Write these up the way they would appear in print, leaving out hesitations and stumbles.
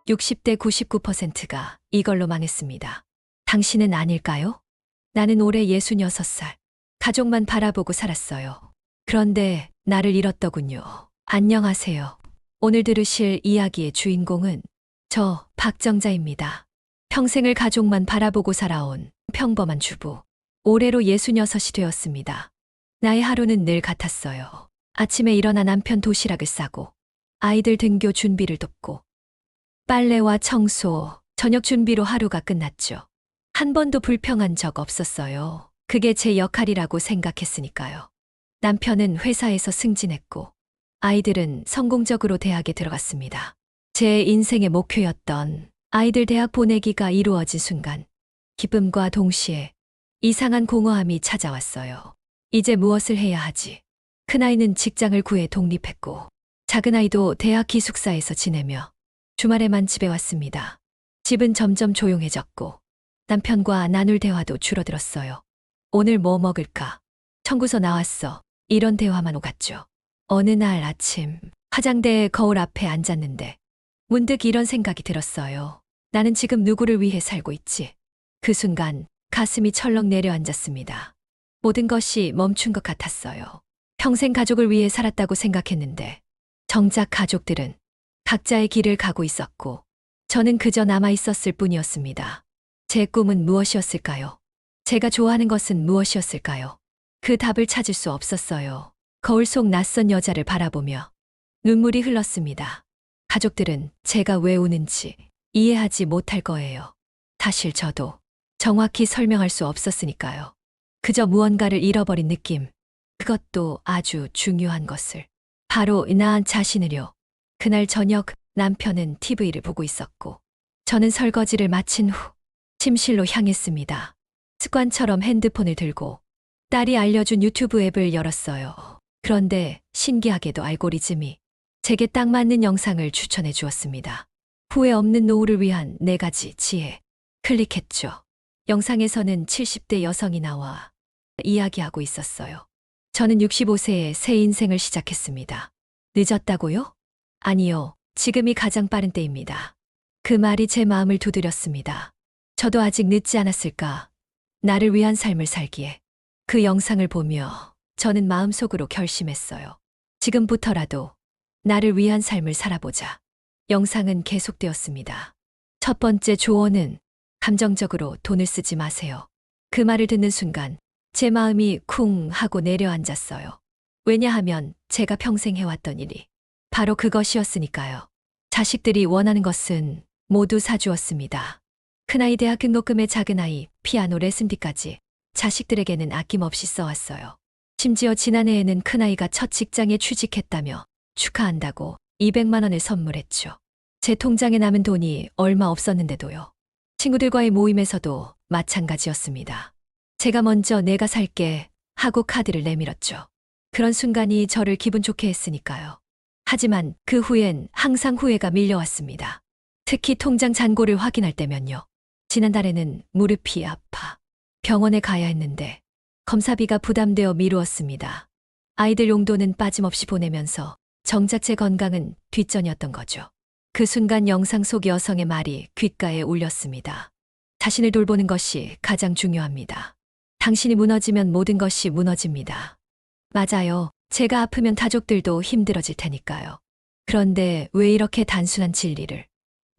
60대 99%가 이걸로 망했습니다. 당신은 아닐까요? 나는 올해 66살. 가족만 바라보고 살았어요. 그런데 나를 잃었더군요. 안녕하세요. 오늘 들으실 이야기의 주인공은 저 박정자입니다. 평생을 가족만 바라보고 살아온 평범한 주부. 올해로 66이 되었습니다. 나의 하루는 늘 같았어요. 아침에 일어나 남편 도시락을 싸고 아이들 등교 준비를 돕고 빨래와 청소, 저녁 준비로 하루가 끝났죠. 한 번도 불평한 적 없었어요. 그게 제 역할이라고 생각했으니까요. 남편은 회사에서 승진했고 아이들은 성공적으로 대학에 들어갔습니다. 제 인생의 목표였던 아이들 대학 보내기가 이루어진 순간 기쁨과 동시에 이상한 공허함이 찾아왔어요. 이제 무엇을 해야 하지? 큰아이는 직장을 구해 독립했고 작은아이도 대학 기숙사에서 지내며 주말에만 집에 왔습니다. 집은 점점 조용해졌고 남편과 나눌 대화도 줄어들었어요. 오늘 뭐 먹을까? 청구서 나왔어. 이런 대화만 오갔죠. 어느 날 아침 화장대 거울 앞에 앉았는데 문득 이런 생각이 들었어요. 나는 지금 누구를 위해 살고 있지? 그 순간 가슴이 철렁 내려앉았습니다. 모든 것이 멈춘 것 같았어요. 평생 가족을 위해 살았다고 생각했는데 정작 가족들은 각자의 길을 가고 있었고 저는 그저 남아 있었을 뿐이었습니다. 제 꿈은 무엇이었을까요? 제가 좋아하는 것은 무엇이었을까요? 그 답을 찾을 수 없었어요. 거울 속 낯선 여자를 바라보며 눈물이 흘렀습니다. 가족들은 제가 왜 우는지 이해하지 못할 거예요. 사실 저도 정확히 설명할 수 없었으니까요. 그저 무언가를 잃어버린 느낌. 그것도 아주 중요한 것을. 바로 나 자신을요. 그날 저녁 남편은 TV를 보고 있었고 저는 설거지를 마친 후 침실로 향했습니다. 습관처럼 핸드폰을 들고 딸이 알려준 유튜브 앱을 열었어요. 그런데 신기하게도 알고리즘이 제게 딱 맞는 영상을 추천해 주었습니다. 후회 없는 노후를 위한 4가지 지혜. 클릭했죠. 영상에서는 70대 여성이 나와 이야기하고 있었어요. 저는 65세에 새 인생을 시작했습니다. 늦었다고요? 아니요. 지금이 가장 빠른 때입니다. 그 말이 제 마음을 두드렸습니다. 저도 아직 늦지 않았을까? 나를 위한 삶을 살기에. 그 영상을 보며 저는 마음속으로 결심했어요. 지금부터라도 나를 위한 삶을 살아보자. 영상은 계속되었습니다. 첫 번째 조언은 감정적으로 돈을 쓰지 마세요. 그 말을 듣는 순간 제 마음이 쿵 하고 내려앉았어요. 왜냐하면 제가 평생 해왔던 일이 바로 그것이었으니까요. 자식들이 원하는 것은 모두 사주었습니다. 큰아이 대학 등록금에 작은아이 피아노 레슨비까지 자식들에게는 아낌없이 써왔어요. 심지어 지난해에는 큰아이가 첫 직장에 취직했다며 축하한다고 200만 원을 선물했죠. 제 통장에 남은 돈이 얼마 없었는데도요. 친구들과의 모임에서도 마찬가지였습니다. 제가 먼저 내가 살게 하고 카드를 내밀었죠. 그런 순간이 저를 기분 좋게 했으니까요. 하지만 그 후엔 항상 후회가 밀려왔습니다. 특히 통장 잔고를 확인할 때면요. 지난달에는 무릎이 아파 병원에 가야 했는데 검사비가 부담되어 미루었습니다. 아이들 용돈은 빠짐없이 보내면서 정작 제 건강은 뒷전이었던 거죠. 그 순간 영상 속 여성의 말이 귓가에 울렸습니다. 자신을 돌보는 것이 가장 중요합니다. 당신이 무너지면 모든 것이 무너집니다. 맞아요. 제가 아프면 가족들도 힘들어질 테니까요. 그런데 왜 이렇게 단순한 진리를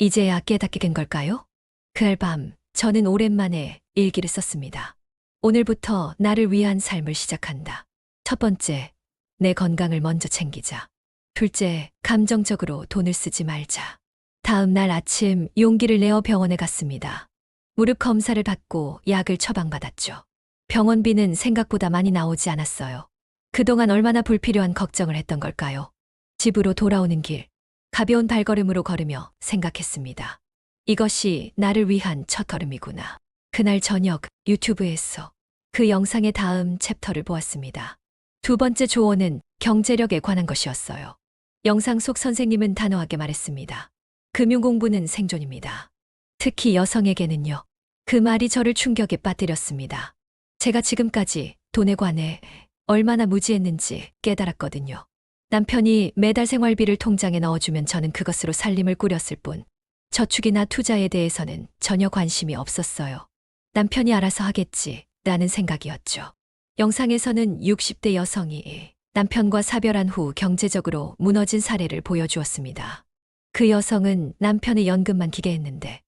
이제야 깨닫게 된 걸까요? 그날 밤 저는 오랜만에 일기를 썼습니다. 오늘부터 나를 위한 삶을 시작한다. 첫 번째, 내 건강을 먼저 챙기자. 둘째, 감정적으로 돈을 쓰지 말자. 다음 날 아침 용기를 내어 병원에 갔습니다. 무릎 검사를 받고 약을 처방받았죠. 병원비는 생각보다 많이 나오지 않았어요. 그동안 얼마나 불필요한 걱정을 했던 걸까요? 집으로 돌아오는 길, 가벼운 발걸음으로 걸으며 생각했습니다. 이것이 나를 위한 첫걸음이구나. 그날 저녁 유튜브에서 그 영상의 다음 챕터를 보았습니다. 두 번째 조언은 경제력에 관한 것이었어요. 영상 속 선생님은 단호하게 말했습니다. 금융 공부는 생존입니다. 특히 여성에게는요. 그 말이 저를 충격에 빠뜨렸습니다. 제가 지금까지 돈에 관해 얼마나 무지했는지 깨달았거든요. 남편이 매달 생활비를 통장에 넣어주면 저는 그것으로 살림을 꾸렸을 뿐 저축이나 투자에 대해서는 전혀 관심이 없었어요. 남편이 알아서 하겠지, 라는 생각이었죠. 영상에서는 60대 여성이 남편과 사별한 후 경제적으로 무너진 사례를 보여주었습니다. 그 여성은 남편의 연금만 기대했는데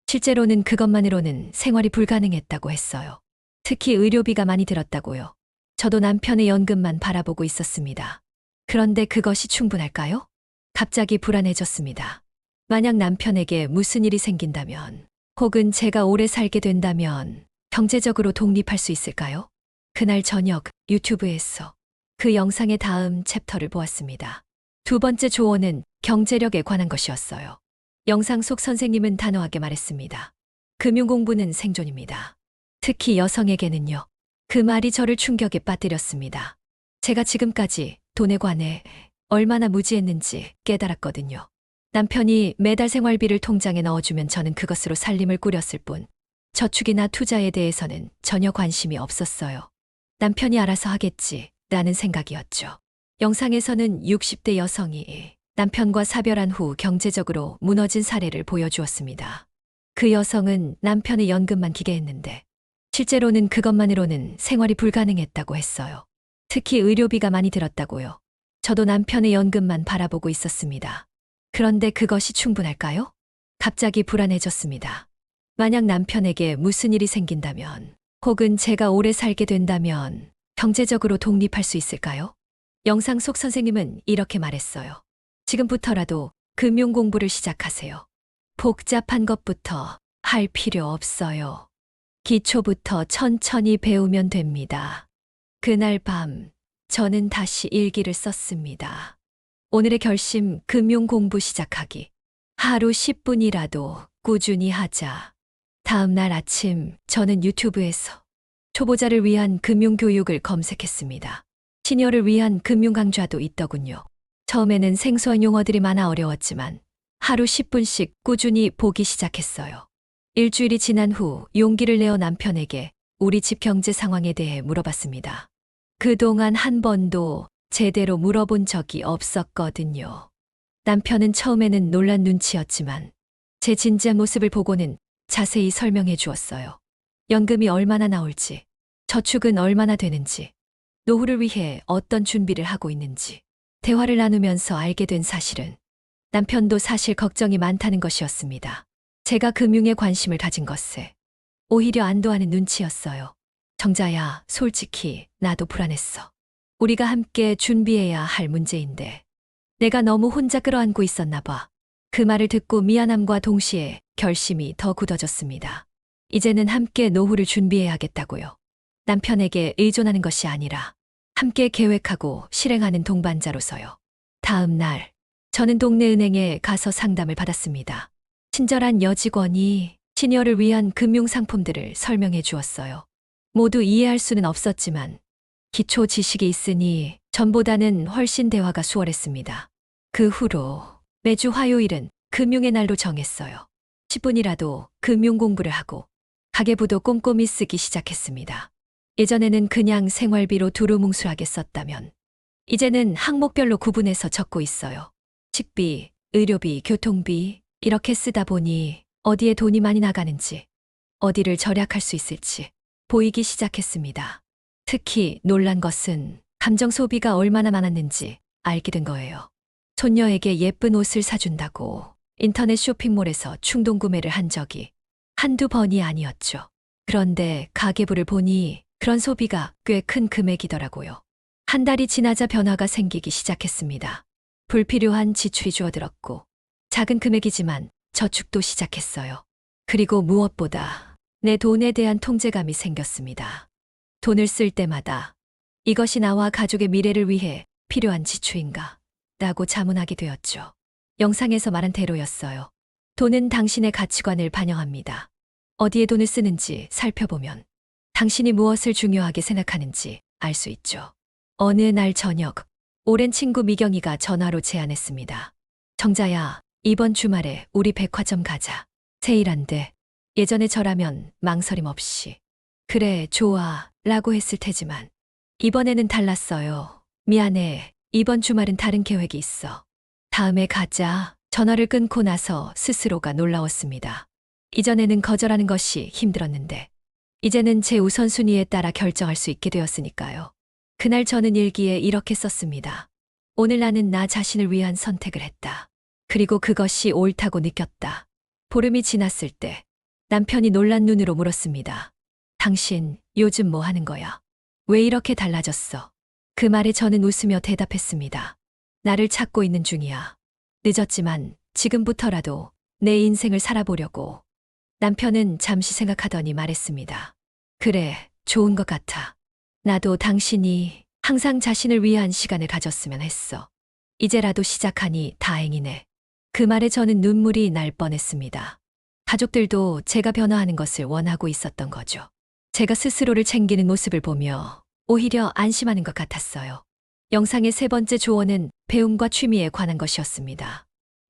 실제로는 그것만으로는 생활이 불가능했다고 했어요. 특히 의료비가 많이 들었다고요. 저도 남편의 연금만 바라보고 있었습니다. 그런데 그것이 충분할까요? 갑자기 불안해졌습니다. 만약 남편에게 무슨 일이 생긴다면, 혹은 제가 오래 살게 된다면 경제적으로 독립할 수 있을까요? 그날 저녁 유튜브에서 그 영상의 다음 챕터를 보았습니다. 두 번째 조언은 경제력에 관한 것이었어요. 영상 속 선생님은 단호하게 말했습니다. 금융 공부는 생존입니다. 특히 여성에게는요. 그 말이 저를 충격에 빠뜨렸습니다. 제가 지금까지 돈에 관해 얼마나 무지했는지 깨달았거든요. 남편이 매달 생활비를 통장에 넣어주면 저는 그것으로 살림을 꾸렸을 뿐, 저축이나 투자에 대해서는 전혀 관심이 없었어요. 남편이 알아서 하겠지, 라는 생각이었죠. 영상에서는 60대 여성이 남편과 사별한 후 경제적으로 무너진 사례를 보여주었습니다. 그 여성은 남편의 연금만 기대했는데 실제로는 그것만으로는 생활이 불가능했다고 했어요. 특히 의료비가 많이 들었다고요. 저도 남편의 연금만 바라보고 있었습니다. 그런데 그것이 충분할까요? 갑자기 불안해졌습니다. 만약 남편에게 무슨 일이 생긴다면, 혹은 제가 오래 살게 된다면 경제적으로 독립할 수 있을까요? 영상 속 선생님은 이렇게 말했어요. 지금부터라도 금융 공부를 시작하세요. 복잡한 것부터 할 필요 없어요. 기초부터 천천히 배우면 됩니다. 그날 밤 저는 다시 일기를 썼습니다. 오늘의 결심, 금융 공부 시작하기. 하루 10분이라도 꾸준히 하자. 다음 날 아침 저는 유튜브에서 초보자를 위한 금융 교육을 검색했습니다. 시니어를 위한 금융 강좌도 있더군요. 처음에는 생소한 용어들이 많아 어려웠지만 하루 10분씩 꾸준히 보기 시작했어요. 일주일이 지난 후 용기를 내어 남편에게 우리 집 경제 상황에 대해 물어봤습니다. 그동안 한 번도 제대로 물어본 적이 없었거든요. 남편은 처음에는 놀란 눈치였지만 제 진지한 모습을 보고는 자세히 설명해 주었어요. 연금이 얼마나 나올지, 저축은 얼마나 되는지, 노후를 위해 어떤 준비를 하고 있는지. 대화를 나누면서 알게 된 사실은 남편도 사실 걱정이 많다는 것이었습니다. 제가 금융에 관심을 가진 것에 오히려 안도하는 눈치였어요. 정자야, 솔직히 나도 불안했어. 우리가 함께 준비해야 할 문제인데 내가 너무 혼자 끌어안고 있었나 봐. 그 말을 듣고 미안함과 동시에 결심이 더 굳어졌습니다. 이제는 함께 노후를 준비해야겠다고요. 남편에게 의존하는 것이 아니라 함께 계획하고 실행하는 동반자로서요. 다음 날 저는 동네 은행에 가서 상담을 받았습니다. 친절한 여직원이 시니어를 위한 금융 상품들을 설명해 주었어요. 모두 이해할 수는 없었지만 기초 지식이 있으니 전보다는 훨씬 대화가 수월했습니다. 그 후로 매주 화요일은 금융의 날로 정했어요. 10분이라도 금융 공부를 하고 가계부도 꼼꼼히 쓰기 시작했습니다. 예전에는 그냥 생활비로 두루뭉술하게 썼다면 이제는 항목별로 구분해서 적고 있어요. 식비, 의료비, 교통비 이렇게 쓰다 보니 어디에 돈이 많이 나가는지, 어디를 절약할 수 있을지 보이기 시작했습니다. 특히 놀란 것은 감정 소비가 얼마나 많았는지 알게 된 거예요. 손녀에게 예쁜 옷을 사준다고 인터넷 쇼핑몰에서 충동 구매를 한 적이 한두 번이 아니었죠. 그런데 가계부를 보니 그런 소비가 꽤 큰 금액이더라고요. 한 달이 지나자 변화가 생기기 시작했습니다. 불필요한 지출이 줄어들었고 작은 금액이지만 저축도 시작했어요. 그리고 무엇보다 내 돈에 대한 통제감이 생겼습니다. 돈을 쓸 때마다 이것이 나와 가족의 미래를 위해 필요한 지출인가? 라고 자문하게 되었죠. 영상에서 말한 대로였어요. 돈은 당신의 가치관을 반영합니다. 어디에 돈을 쓰는지 살펴보면 당신이 무엇을 중요하게 생각하는지 알 수 있죠. 어느 날 저녁, 오랜 친구 미경이가 전화로 제안했습니다. 정자야, 이번 주말에 우리 백화점 가자. 세일한대. 예전에 저라면 망설임 없이 그래, 좋아 라고 했을 테지만 이번에는 달랐어요. 미안해. 이번 주말은 다른 계획이 있어. 다음에 가자 전화를 끊고 나서 스스로가 놀라웠습니다. 이전에는 거절하는 것이 힘들었는데, 이제는 제 우선순위에 따라 결정할 수 있게 되었으니까요. 그날 저는 일기에 이렇게 썼습니다. 오늘 나는 나 자신을 위한 선택을 했다. 그리고 그것이 옳다고 느꼈다. 보름이 지났을 때 남편이 놀란 눈으로 물었습니다. 당신 요즘 뭐 하는 거야? 왜 이렇게 달라졌어? 그 말에 저는 웃으며 대답했습니다. 나를 찾고 있는 중이야. 늦었지만 지금부터라도 내 인생을 살아보려고. 남편은 잠시 생각하더니 말했습니다. 그래, 좋은 것 같아. 나도 당신이 항상 자신을 위한 시간을 가졌으면 했어. 이제라도 시작하니 다행이네. 그 말에 저는 눈물이 날 뻔했습니다. 가족들도 제가 변화하는 것을 원하고 있었던 거죠. 제가 스스로를 챙기는 모습을 보며 오히려 안심하는 것 같았어요. 영상의 세 번째 조언은 배움과 취미에 관한 것이었습니다.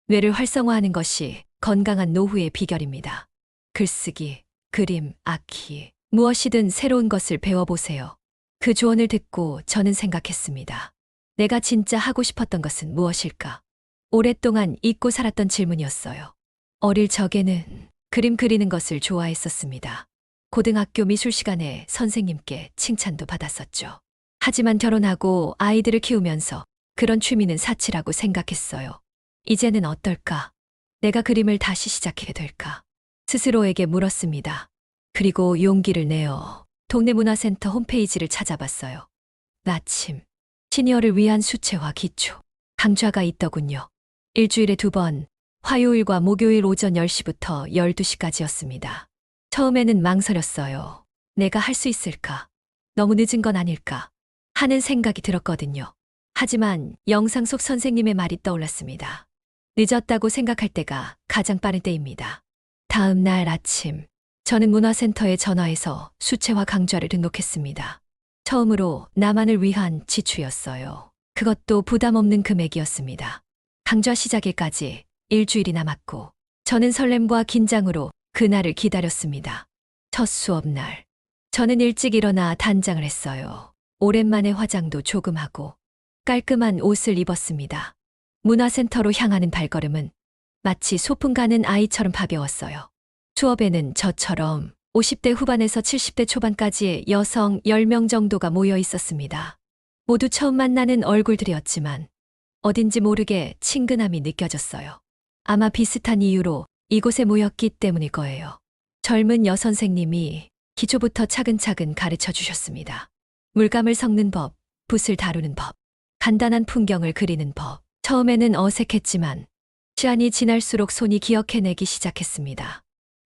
뇌를 활성화하는 것이 건강한 노후의 비결입니다. 글쓰기, 그림, 악기, 무엇이든 새로운 것을 배워보세요. 그 조언을 듣고 저는 생각했습니다. 내가 진짜 하고 싶었던 것은 무엇일까? 오랫동안 잊고 살았던 질문이었어요. 어릴 적에는 그림 그리는 것을 좋아했었습니다. 고등학교 미술 시간에 선생님께 칭찬도 받았었죠. 하지만 결혼하고 아이들을 키우면서 그런 취미는 사치라고 생각했어요. 이제는 어떨까? 내가 그림을 다시 시작해야 될까? 스스로에게 물었습니다. 그리고 용기를 내어 동네 문화센터 홈페이지를 찾아봤어요. 마침 시니어를 위한 수채화 기초 강좌가 있더군요. 일주일에 2번, 화요일과 목요일 오전 10시부터 12시까지였습니다. 처음에는 망설였어요. 내가 할 수 있을까? 너무 늦은 건 아닐까? 하는 생각이 들었거든요. 하지만 영상 속 선생님의 말이 떠올랐습니다. 늦었다고 생각할 때가 가장 빠른 때입니다. 다음 날 아침, 저는 문화센터에 전화해서 수채화 강좌를 등록했습니다. 처음으로 나만을 위한 지출이었어요. 그것도 부담 없는 금액이었습니다. 강좌 시작일까지 일주일이 남았고, 저는 설렘과 긴장으로 그날을 기다렸습니다. 첫 수업 날, 저는 일찍 일어나 단장을 했어요. 오랜만에 화장도 조금 하고 깔끔한 옷을 입었습니다. 문화센터로 향하는 발걸음은 마치 소풍 가는 아이처럼 가벼웠어요. 수업에는 저처럼 50대 후반에서 70대 초반까지의 여성 10명 정도가 모여 있었습니다. 모두 처음 만나는 얼굴들이었지만 어딘지 모르게 친근함이 느껴졌어요. 아마 비슷한 이유로 이곳에 모였기 때문일 거예요. 젊은 여선생님이 기초부터 차근차근 가르쳐 주셨습니다. 물감을 섞는 법, 붓을 다루는 법, 간단한 풍경을 그리는 법. 처음에는 어색했지만 시간이 지날수록 손이 기억해내기 시작했습니다.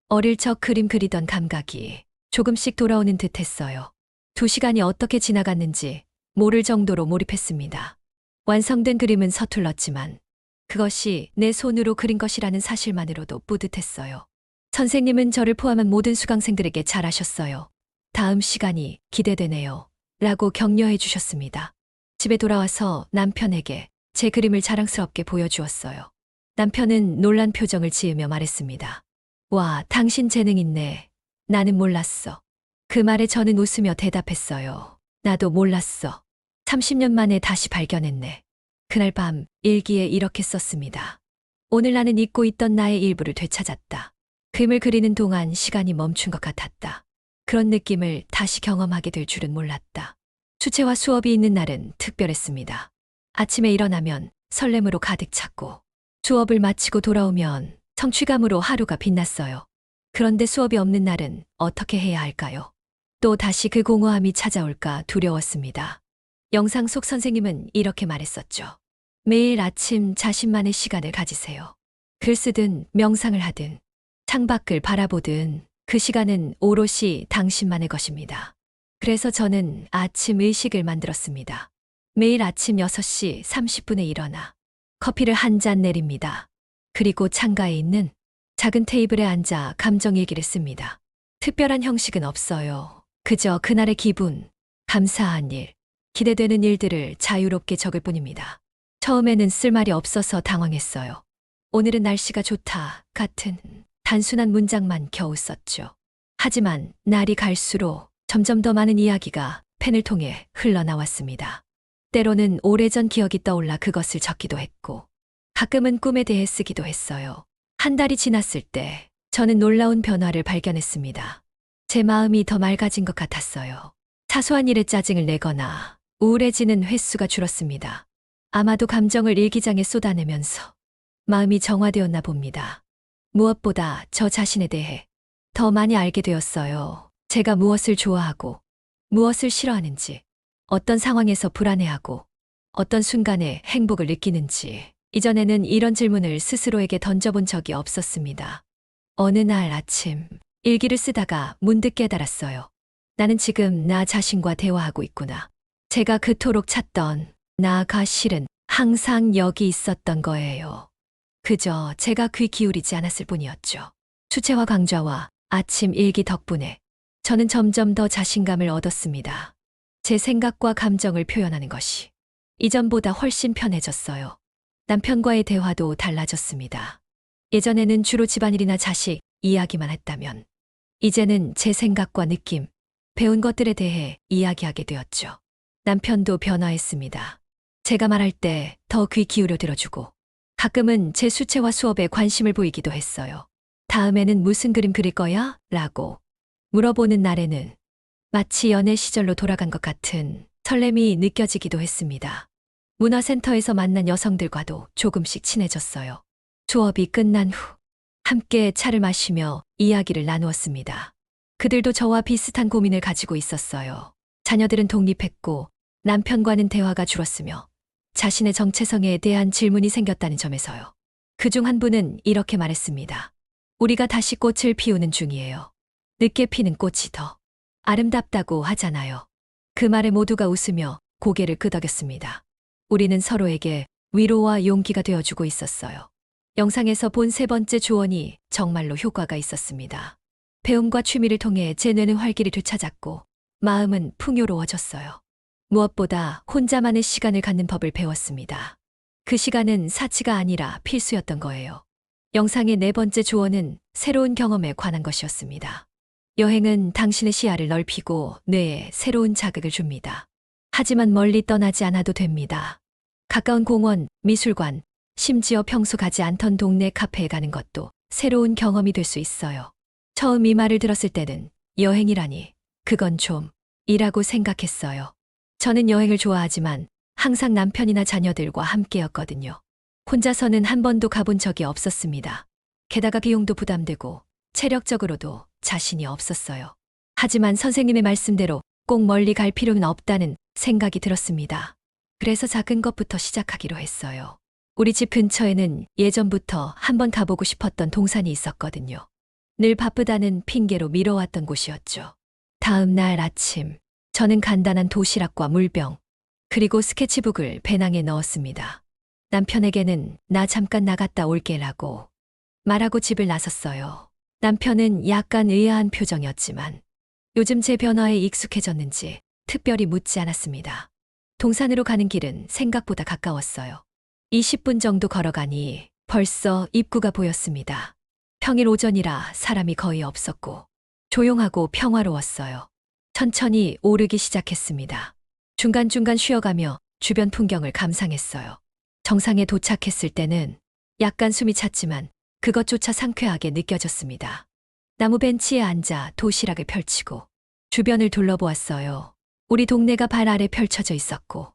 어릴 적 그림 그리던 감각이 조금씩 돌아오는 듯 했어요. 2시간이 어떻게 지나갔는지 모를 정도로 몰입했습니다. 완성된 그림은 서툴렀지만 그것이 내 손으로 그린 것이라는 사실만으로도 뿌듯했어요. 선생님은 저를 포함한 모든 수강생들에게 잘하셨어요. 다음 시간이 기대되네요. 라고 격려해 주셨습니다. 집에 돌아와서 남편에게 제 그림을 자랑스럽게 보여주었어요. 남편은 놀란 표정을 지으며 말했습니다. 와, 당신 재능 있네. 나는 몰랐어. 그 말에 저는 웃으며 대답했어요. 나도 몰랐어. 30년 만에 다시 발견했네. 그날 밤 일기에 이렇게 썼습니다. 오늘 나는 잊고 있던 나의 일부를 되찾았다. 그림을 그리는 동안 시간이 멈춘 것 같았다. 그런 느낌을 다시 경험하게 될 줄은 몰랐다. 수채화 수업이 있는 날은 특별했습니다. 아침에 일어나면 설렘으로 가득 찼고 수업을 마치고 돌아오면 성취감으로 하루가 빛났어요. 그런데 수업이 없는 날은 어떻게 해야 할까요? 또 다시 그 공허함이 찾아올까 두려웠습니다. 영상 속 선생님은 이렇게 말했었죠. 매일 아침 자신만의 시간을 가지세요. 글 쓰든 명상을 하든 창밖을 바라보든 그 시간은 오롯이 당신만의 것입니다. 그래서 저는 아침 의식을 만들었습니다. 매일 아침 6시 30분에 일어나 커피를 한 잔 내립니다. 그리고 창가에 있는 작은 테이블에 앉아 감정 일기를 씁니다. 특별한 형식은 없어요. 그저 그날의 기분, 감사한 일, 기대되는 일들을 자유롭게 적을 뿐입니다. 처음에는 쓸 말이 없어서 당황했어요. 오늘은 날씨가 좋다 같은 단순한 문장만 겨우 썼죠. 하지만 날이 갈수록 점점 더 많은 이야기가 펜을 통해 흘러나왔습니다. 때로는 오래전 기억이 떠올라 그것을 적기도 했고, 가끔은 꿈에 대해 쓰기도 했어요. 한 달이 지났을 때 저는 놀라운 변화를 발견했습니다. 제 마음이 더 맑아진 것 같았어요. 사소한 일에 짜증을 내거나 우울해지는 횟수가 줄었습니다. 아마도 감정을 일기장에 쏟아내면서 마음이 정화되었나 봅니다. 무엇보다 저 자신에 대해 더 많이 알게 되었어요. 제가 무엇을 좋아하고 무엇을 싫어하는지, 어떤 상황에서 불안해하고 어떤 순간에 행복을 느끼는지, 이전에는 이런 질문을 스스로에게 던져본 적이 없었습니다. 어느 날 아침, 일기를 쓰다가 문득 깨달았어요. 나는 지금 나 자신과 대화하고 있구나. 제가 그토록 찾던 나가 실은 항상 여기 있었던 거예요. 그저 제가 귀 기울이지 않았을 뿐이었죠. 수채화 강좌와 아침 일기 덕분에 저는 점점 더 자신감을 얻었습니다. 제 생각과 감정을 표현하는 것이 이전보다 훨씬 편해졌어요. 남편과의 대화도 달라졌습니다. 예전에는 주로 집안일이나 자식 이야기만 했다면 이제는 제 생각과 느낌, 배운 것들에 대해 이야기하게 되었죠. 남편도 변화했습니다. 제가 말할 때 더 귀 기울여 들어주고 가끔은 제 수채화 수업에 관심을 보이기도 했어요. 다음에는 무슨 그림 그릴 거야? 라고 물어보는 날에는 마치 연애 시절로 돌아간 것 같은 설렘이 느껴지기도 했습니다. 문화센터에서 만난 여성들과도 조금씩 친해졌어요. 수업이 끝난 후 함께 차를 마시며 이야기를 나누었습니다. 그들도 저와 비슷한 고민을 가지고 있었어요. 자녀들은 독립했고 남편과는 대화가 줄었으며 자신의 정체성에 대한 질문이 생겼다는 점에서요. 그중 한 분은 이렇게 말했습니다. 우리가 다시 꽃을 피우는 중이에요. 늦게 피는 꽃이 더 아름답다고 하잖아요. 그 말에 모두가 웃으며 고개를 끄덕였습니다. 우리는 서로에게 위로와 용기가 되어주고 있었어요. 영상에서 본 세 번째 조언이 정말로 효과가 있었습니다. 배움과 취미를 통해 제 뇌는 활기를 되찾았고 마음은 풍요로워졌어요. 무엇보다 혼자만의 시간을 갖는 법을 배웠습니다. 그 시간은 사치가 아니라 필수였던 거예요. 영상의 네 번째 조언은 새로운 경험에 관한 것이었습니다. 여행은 당신의 시야를 넓히고 뇌에 새로운 자극을 줍니다. 하지만 멀리 떠나지 않아도 됩니다. 가까운 공원, 미술관, 심지어 평소 가지 않던 동네 카페에 가는 것도 새로운 경험이 될 수 있어요. 처음 이 말을 들었을 때는 여행이라니, 그건 좀 이라고 생각했어요. 저는 여행을 좋아하지만 항상 남편이나 자녀들과 함께였거든요. 혼자서는 한 번도 가본 적이 없었습니다. 게다가 비용도 부담되고 체력적으로도 자신이 없었어요. 하지만 선생님의 말씀대로 꼭 멀리 갈 필요는 없다는 생각이 들었습니다. 그래서 작은 것부터 시작하기로 했어요. 우리 집 근처에는 예전부터 한번 가보고 싶었던 동산이 있었거든요. 늘 바쁘다는 핑계로 미뤄왔던 곳이었죠. 다음 날 아침, 저는 간단한 도시락과 물병, 그리고 스케치북을 배낭에 넣었습니다. 남편에게는 나 잠깐 나갔다 올게라고 말하고 집을 나섰어요. 남편은 약간 의아한 표정이었지만 요즘 제 변화에 익숙해졌는지 특별히 묻지 않았습니다. 동산으로 가는 길은 생각보다 가까웠어요. 20분 정도 걸어가니 벌써 입구가 보였습니다. 평일 오전이라 사람이 거의 없었고 조용하고 평화로웠어요. 천천히 오르기 시작했습니다. 중간중간 쉬어가며 주변 풍경을 감상했어요. 정상에 도착했을 때는 약간 숨이 찼지만 그것조차 상쾌하게 느껴졌습니다. 나무 벤치에 앉아 도시락을 펼치고 주변을 둘러보았어요. 우리 동네가 발 아래 펼쳐져 있었고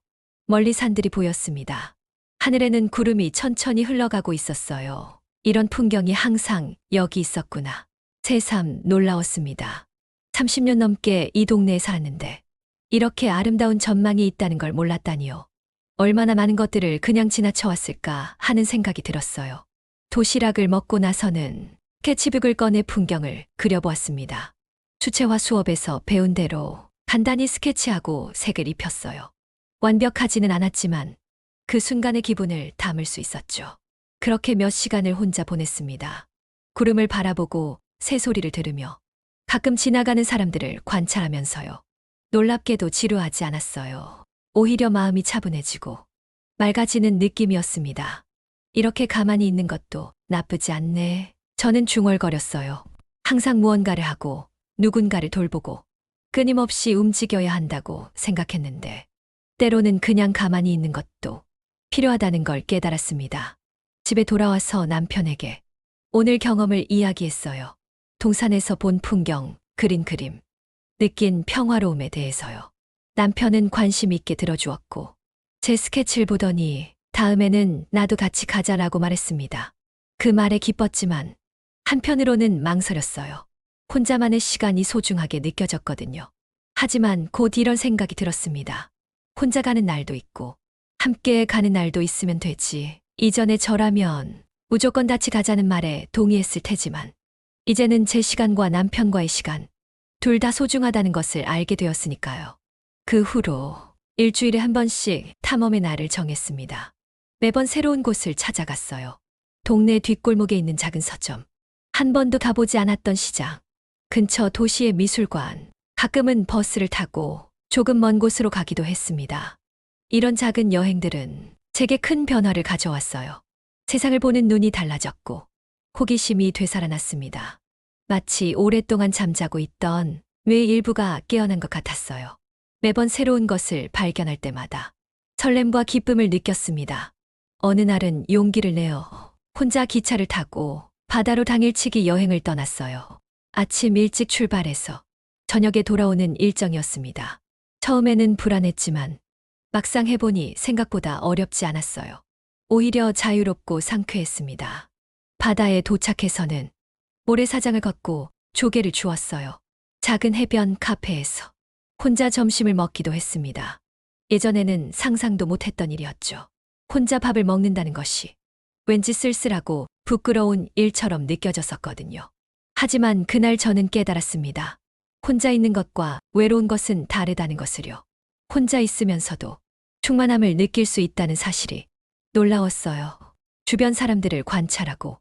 멀리 산들이 보였습니다. 하늘에는 구름이 천천히 흘러가고 있었어요. 이런 풍경이 항상 여기 있었구나. 새삼 놀라웠습니다. 30년 넘게 이 동네에 살았는데 이렇게 아름다운 전망이 있다는 걸 몰랐다니요. 얼마나 많은 것들을 그냥 지나쳐왔을까 하는 생각이 들었어요. 도시락을 먹고 나서는 스케치북을 꺼내 풍경을 그려보았습니다. 수채화 수업에서 배운 대로 간단히 스케치하고 색을 입혔어요. 완벽하지는 않았지만 그 순간의 기분을 담을 수 있었죠. 그렇게 몇 시간을 혼자 보냈습니다. 구름을 바라보고 새소리를 들으며 가끔 지나가는 사람들을 관찰하면서요. 놀랍게도 지루하지 않았어요. 오히려 마음이 차분해지고 맑아지는 느낌이었습니다. 이렇게 가만히 있는 것도 나쁘지 않네. 저는 중얼거렸어요. 항상 무언가를 하고 누군가를 돌보고 끊임없이 움직여야 한다고 생각했는데 때로는 그냥 가만히 있는 것도 필요하다는 걸 깨달았습니다. 집에 돌아와서 남편에게 오늘 경험을 이야기했어요. 동산에서 본 풍경, 그린 그림, 느낀 평화로움에 대해서요. 남편은 관심 있게 들어주었고 제 스케치를 보더니 다음에는 나도 같이 가자라고 말했습니다. 그 말에 기뻤지만 한편으로는 망설였어요. 혼자만의 시간이 소중하게 느껴졌거든요. 하지만 곧 이런 생각이 들었습니다. 혼자 가는 날도 있고 함께 가는 날도 있으면 되지. 이전에 저라면 무조건 같이 가자는 말에 동의했을 테지만 이제는 제 시간과 남편과의 시간 둘 다 소중하다는 것을 알게 되었으니까요. 그 후로 일주일에 한 번씩 탐험의 날을 정했습니다. 매번 새로운 곳을 찾아갔어요. 동네 뒷골목에 있는 작은 서점, 한 번도 가보지 않았던 시장, 근처 도시의 미술관, 가끔은 버스를 타고 조금 먼 곳으로 가기도 했습니다. 이런 작은 여행들은 제게 큰 변화를 가져왔어요. 세상을 보는 눈이 달라졌고 호기심이 되살아났습니다. 마치 오랫동안 잠자고 있던 뇌의 일부가 깨어난 것 같았어요. 매번 새로운 것을 발견할 때마다 설렘과 기쁨을 느꼈습니다. 어느 날은 용기를 내어 혼자 기차를 타고 바다로 당일치기 여행을 떠났어요. 아침 일찍 출발해서 저녁에 돌아오는 일정이었습니다. 처음에는 불안했지만 막상 해보니 생각보다 어렵지 않았어요. 오히려 자유롭고 상쾌했습니다. 바다에 도착해서는 모래사장을 걷고 조개를 주웠어요. 작은 해변 카페에서 혼자 점심을 먹기도 했습니다. 예전에는 상상도 못했던 일이었죠. 혼자 밥을 먹는다는 것이 왠지 쓸쓸하고 부끄러운 일처럼 느껴졌었거든요. 하지만 그날 저는 깨달았습니다. 혼자 있는 것과 외로운 것은 다르다는 것을요. 혼자 있으면서도 충만함을 느낄 수 있다는 사실이 놀라웠어요. 주변 사람들을 관찰하고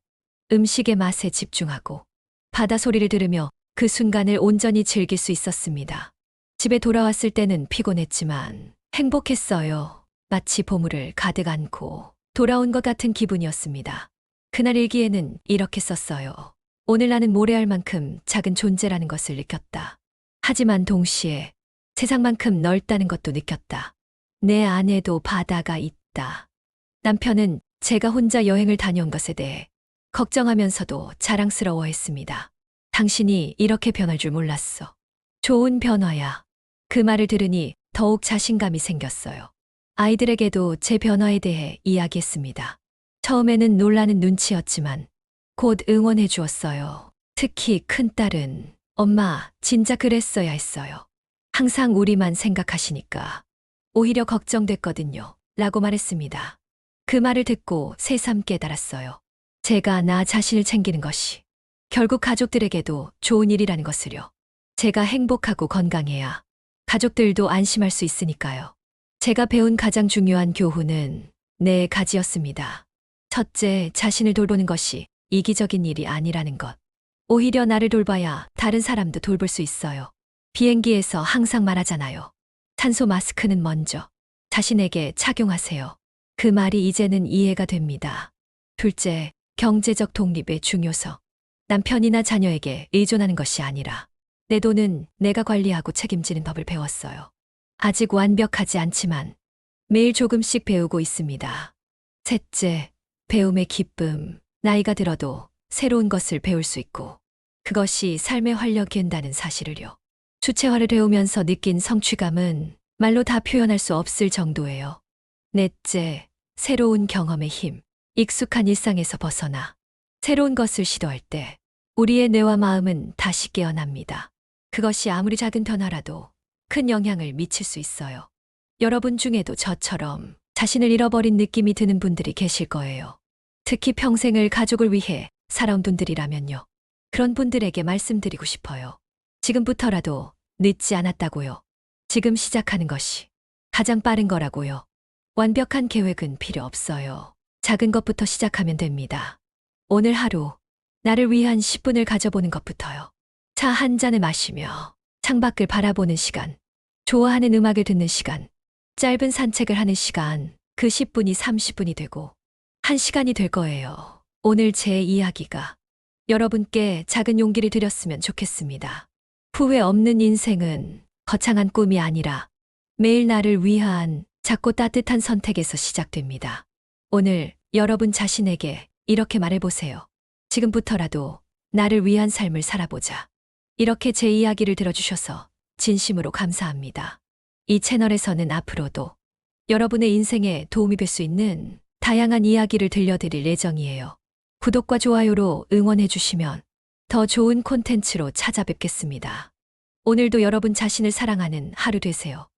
음식의 맛에 집중하고 바다 소리를 들으며 그 순간을 온전히 즐길 수 있었습니다. 집에 돌아왔을 때는 피곤했지만 행복했어요. 마치 보물을 가득 안고 돌아온 것 같은 기분이었습니다. 그날 일기에는 이렇게 썼어요. 오늘 나는 모래알 만큼 작은 존재라는 것을 느꼈다. 하지만 동시에 세상만큼 넓다는 것도 느꼈다. 내 안에도 바다가 있다. 남편은 제가 혼자 여행을 다녀온 것에 대해 걱정하면서도 자랑스러워했습니다. 당신이 이렇게 변할 줄 몰랐어. 좋은 변화야. 그 말을 들으니 더욱 자신감이 생겼어요. 아이들에게도 제 변화에 대해 이야기했습니다. 처음에는 놀라는 눈치였지만 곧 응원해 주었어요. 특히 큰딸은 엄마, 진짜 그랬어야 했어요. 항상 우리만 생각하시니까 오히려 걱정됐거든요. 라고 말했습니다. 그 말을 듣고 새삼 깨달았어요. 제가 나 자신을 챙기는 것이 결국 가족들에게도 좋은 일이라는 것을요. 제가 행복하고 건강해야 가족들도 안심할 수 있으니까요. 제가 배운 가장 중요한 교훈은 네 가지였습니다. 첫째, 자신을 돌보는 것이 이기적인 일이 아니라는 것. 오히려 나를 돌봐야 다른 사람도 돌볼 수 있어요. 비행기에서 항상 말하잖아요. 탄소 마스크는 먼저 자신에게 착용하세요. 그 말이 이제는 이해가 됩니다. 둘째, 경제적 독립의 중요성. 남편이나 자녀에게 의존하는 것이 아니라 내 돈은 내가 관리하고 책임지는 법을 배웠어요. 아직 완벽하지 않지만 매일 조금씩 배우고 있습니다. 셋째, 배움의 기쁨. 나이가 들어도 새로운 것을 배울 수 있고 그것이 삶의 활력이 된다는 사실을요. 주체화를 배우면서 느낀 성취감은 말로 다 표현할 수 없을 정도예요. 넷째, 새로운 경험의 힘. 익숙한 일상에서 벗어나 새로운 것을 시도할 때 우리의 뇌와 마음은 다시 깨어납니다. 그것이 아무리 작은 변화라도 큰 영향을 미칠 수 있어요. 여러분 중에도 저처럼 자신을 잃어버린 느낌이 드는 분들이 계실 거예요. 특히 평생을 가족을 위해 살아온 분들이라면요. 그런 분들에게 말씀드리고 싶어요. 지금부터라도 늦지 않았다고요. 지금 시작하는 것이 가장 빠른 거라고요. 완벽한 계획은 필요 없어요. 작은 것부터 시작하면 됩니다. 오늘 하루 나를 위한 10분을 가져보는 것부터요. 차 한 잔을 마시며 창밖을 바라보는 시간, 좋아하는 음악을 듣는 시간, 짧은 산책을 하는 시간, 그 10분이 30분이 되고 1시간이 될 거예요. 오늘 제 이야기가 여러분께 작은 용기를 드렸으면 좋겠습니다. 후회 없는 인생은 거창한 꿈이 아니라 매일 나를 위한 작고 따뜻한 선택에서 시작됩니다. 오늘 여러분 자신에게 이렇게 말해보세요. 지금부터라도 나를 위한 삶을 살아보자. 이렇게 제 이야기를 들어주셔서 진심으로 감사합니다. 이 채널에서는 앞으로도 여러분의 인생에 도움이 될 수 있는 다양한 이야기를 들려드릴 예정이에요. 구독과 좋아요로 응원해주시면 더 좋은 콘텐츠로 찾아뵙겠습니다. 오늘도 여러분 자신을 사랑하는 하루 되세요.